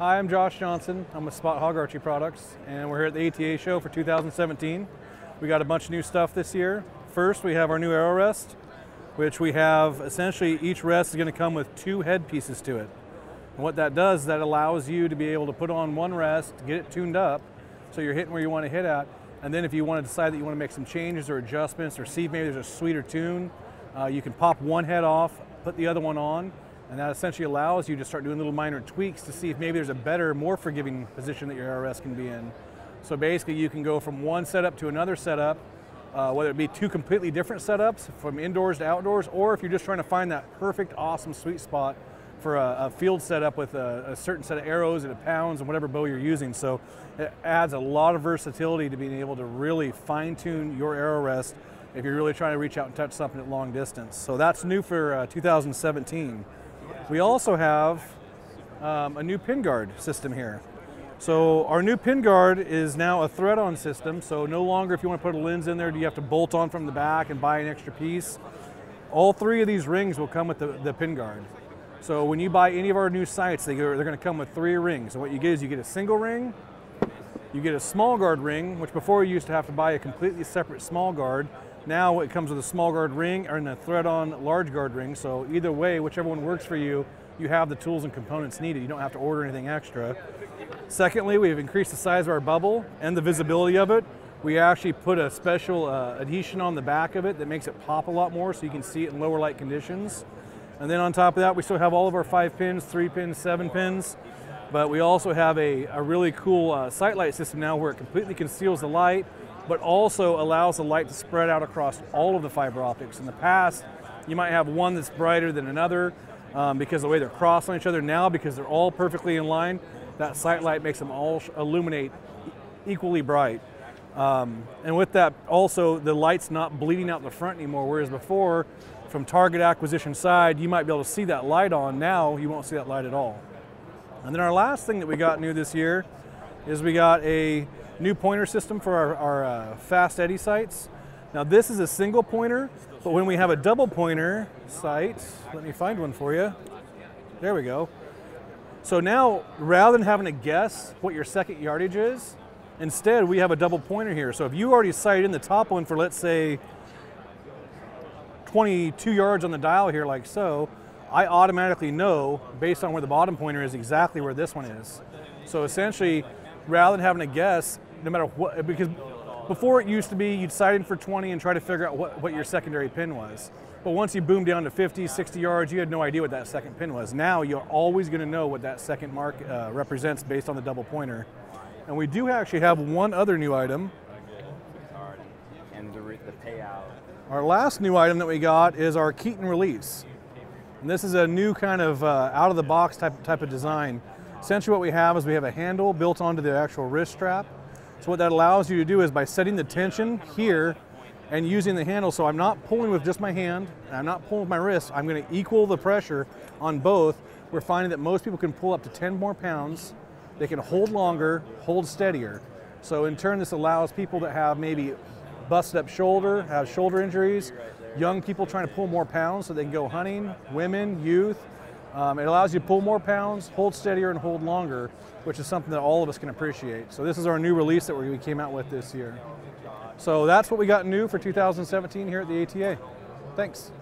Hi, I'm Josh Johnson. I'm with Spot Hog Archery Products, and we're here at the ATA show for 2017. We got a bunch of new stuff this year. First, we have our new arrow rest, which we have essentially each rest is going to come with 2 head pieces to it. And what that does is that allows you to be able to put on one rest, get it tuned up, so you're hitting where you want to hit at. And then if you want to decide that you want to make some changes or adjustments or see if maybe there's a sweeter tune, you can pop one head off, put the other one on, and that essentially allows you to start doing little minor tweaks to see if maybe there's a better, more forgiving position that your arrow rest can be in. So basically you can go from one setup to another setup, whether it be 2 completely different setups from indoors to outdoors, or if you're just trying to find that perfect, awesome sweet spot for a field setup with a certain set of arrows and pounds and whatever bow you're using. So it adds a lot of versatility to being able to really fine tune your arrow rest if you're really trying to reach out and touch something at long distance. So that's new for 2017. We also have a new pin guard system here. So our new pin guard is now a thread-on system, so no longer if you want to put a lens in there do you have to bolt on from the back and buy an extra piece. All 3 of these rings will come with the pin guard. So when you buy any of our new sights, they're going to come with 3 rings. And what you get is you get a single ring, you get a small guard ring, which before you used to have to buy a completely separate small guard. Now it comes with a small guard ring and a thread-on large guard ring. So either way, whichever one works for you, you have the tools and components needed. You don't have to order anything extra. Secondly, we've increased the size of our bubble and the visibility of it. We actually put a special adhesion on the back of it that makes it pop a lot more so you can see it in lower light conditions. And then on top of that, we still have all of our 5 pins, 3 pins, 7 pins. But we also have a really cool sight light system now where it completely conceals the light, but also allows the light to spread out across all of the fiber optics. In the past, you might have one that's brighter than another because of the way they're crossed on each other. Now, because they're all perfectly in line, that sight light makes them all illuminate equally bright. And with that, also, the light's not bleeding out the front anymore, whereas before, from target acquisition side, you might be able to see that light on. Now, you won't see that light at all. And then our last thing that we got new this year is we got a new pointer system for our Fast Eddy sights. Now this is a single pointer, but when we have a double pointer sight, let me find one for you. There we go. So now, rather than having to guess what your second yardage is, instead we have a double pointer here. So if you already sight in the top one for, let's say, 22 yards on the dial here like so, I automatically know, based on where the bottom pointer is, exactly where this one is. So essentially, rather than having to guess, no matter what, because before it used to be you'd sight in for 20 and try to figure out what your secondary pin was. But once you boom down to 50, 60 yards, you had no idea what that second pin was. Now you're always going to know what that second mark represents based on the double pointer. And we do actually have one other new item. And the payout. Our last new item that we got is our Keaton release. And this is a new kind of out-of-the-box type of design. Essentially what we have is we have a handle built onto the actual wrist strap. So what that allows you to do is by setting the tension here and using the handle, so I'm not pulling with just my hand, and I'm not pulling with my wrist, I'm going to equal the pressure on both. We're finding that most people can pull up to 10 more pounds. They can hold longer, hold steadier. So in turn, this allows people that have maybe busted up shoulder, have shoulder injuries, young people trying to pull more pounds so they can go hunting, women, youth. It allows you to pull more pounds, hold steadier, and hold longer, which is something that all of us can appreciate. So this is our new release that we came out with this year. So that's what we got new for 2017 here at the ATA. Thanks.